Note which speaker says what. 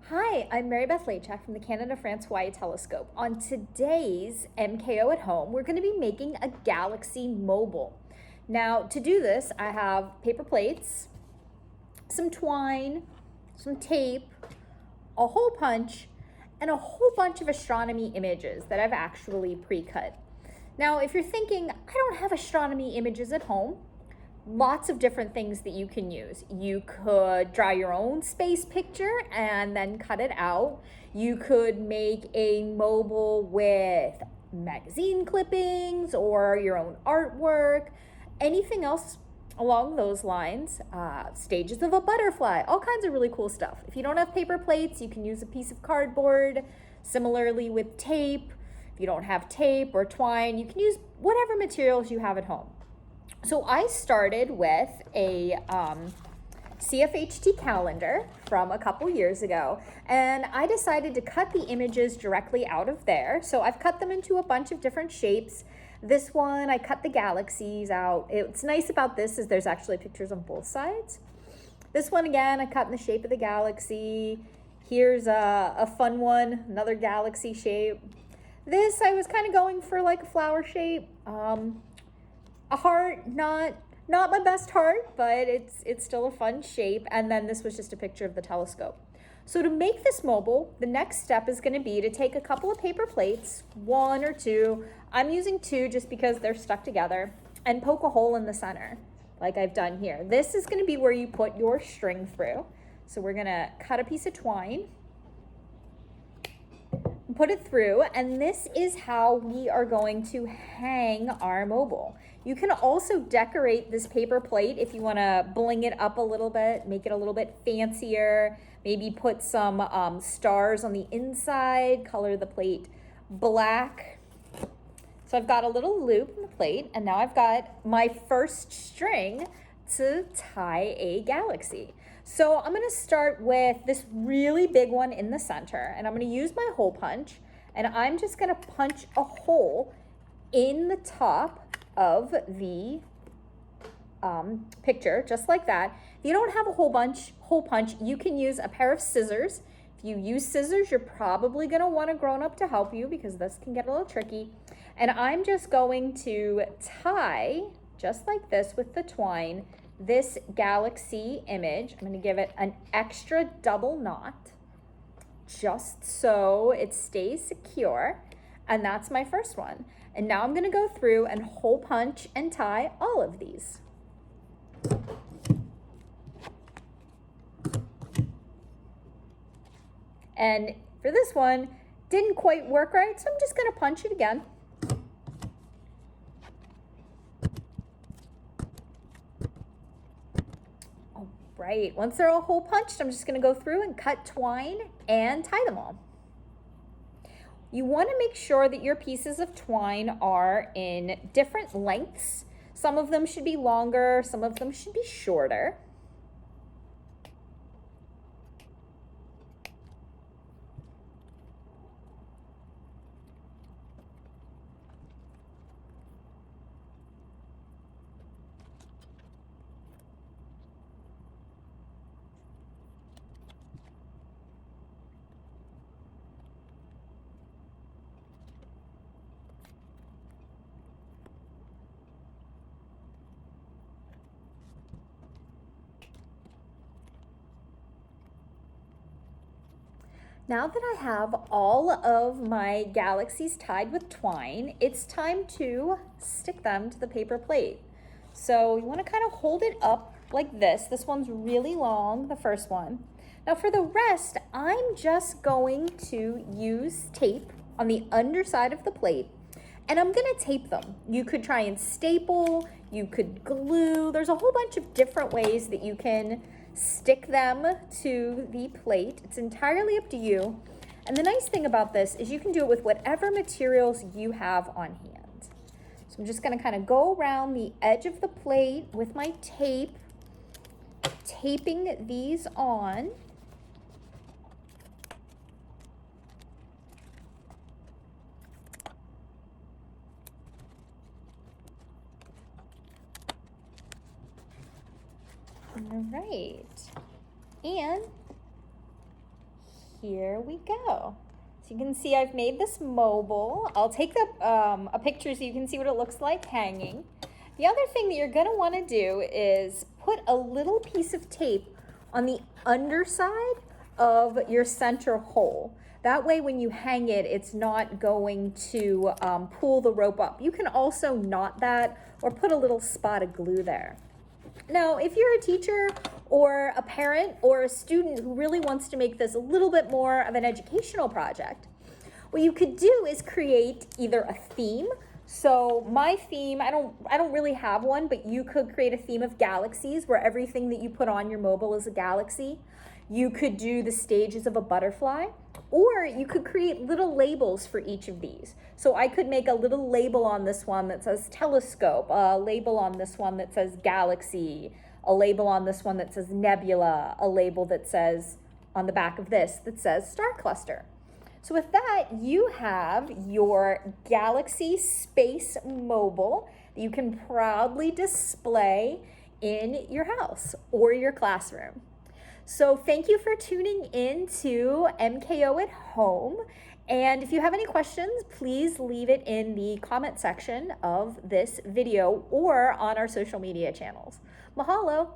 Speaker 1: Hi, I'm Beth from the Canada-France-Hawaii Telescope. On today's MKO at Home, we're going to be making a galaxy mobile. Now, to do this, I have paper plates, some twine, some tape, a hole punch, and a whole bunch of astronomy images that I've actually pre-cut. Now, if you're thinking, I don't have astronomy images at home, lots of different things that you can use. You could draw your own space picture and then cut it out. You could make a mobile with magazine clippings or your own artwork, anything else along those lines, stages of a butterfly, all kinds of really cool stuff. If you don't have paper plates, you can use a piece of cardboard. Similarly with tape, if you don't have tape or twine, you can use whatever materials you have at home. So I started with a CFHT calendar from a couple years ago, and I decided to cut the images directly out of there. So I've cut them into a bunch of different shapes. This one, I cut the galaxies out. What's nice about this is there's actually pictures on both sides. This one, again, I cut in the shape of the galaxy. Here's a fun one, another galaxy shape. This, I was kind of going for like a flower shape. A heart, not my best heart, but it's still a fun shape. And then this was just a picture of the telescope. So to make this mobile, the next step is going to be to take a couple of paper plates, one or two. I'm using two just because they're stuck together, and poke a hole in the center like I've done here. This is going to be where you put your string through. So we're going to cut a piece of twine, put it through, and this is how we are going to hang our mobile. You can also decorate this paper plate if you want to bling it up a little bit, make it a little bit fancier, maybe put some stars on the inside, color the plate black. So I've got a little loop in the plate, and now I've got my first string to tie a galaxy. So I'm going to start with this really big one in the center, and I'm going to use my hole punch, and I'm just going to punch a hole in the top of the picture, just like that. If you don't have a hole punch, you can use a pair of scissors. If you use scissors, you're probably going to want a grown-up to help you because this can get a little tricky. And I'm just going to tie, just like this with the twine, this galaxy image. I'm going to give it an extra double knot just so it stays secure. And that's my first one. And now I'm going to go through and hole punch and tie all of these. And for this one, didn't quite work right, so I'm just going to punch it again. All right, once they're all hole punched, I'm just going to go through and cut twine and tie them all. You want to make sure that your pieces of twine are in different lengths. Some of them should be longer, some of them should be shorter. Now that I have all of my galaxies tied with twine, it's time to stick them to the paper plate. So you want to kind of hold it up like this. This one's really long, the first one. Now for the rest, I'm just going to use tape on the underside of the plate, and I'm going to tape them. You could try and staple, you could glue. There's a whole bunch of different ways that you can stick them to the plate. It's entirely up to you. And the nice thing about this is you can do it with whatever materials you have on hand. So I'm just going to kind of go around the edge of the plate with my tape, taping these on. All right. And here we go. So you can see I've made this mobile. I'll take a picture so you can see what it looks like hanging. The other thing that you're going to want to do is put a little piece of tape on the underside of your center hole. That way when you hang it, it's not going to pull the rope up. You can also knot that or put a little spot of glue there. Now, if you're a teacher or a parent or a student who really wants to make this a little bit more of an educational project, what you could do is create either a theme. So my theme, I don't really have one, but you could create a theme of galaxies where everything that you put on your mobile is a galaxy. You could do the stages of a butterfly, or you could create little labels for each of these. So I could make a little label on this one that says telescope, a label on this one that says galaxy, a label on this one that says nebula, a label that says on the back of this that says star cluster. So with that, you have your Galaxy Space Mobile that you can proudly display in your house or your classroom. So thank you for tuning in to MKO at Home. And if you have any questions, please leave it in the comment section of this video or on our social media channels. Mahalo.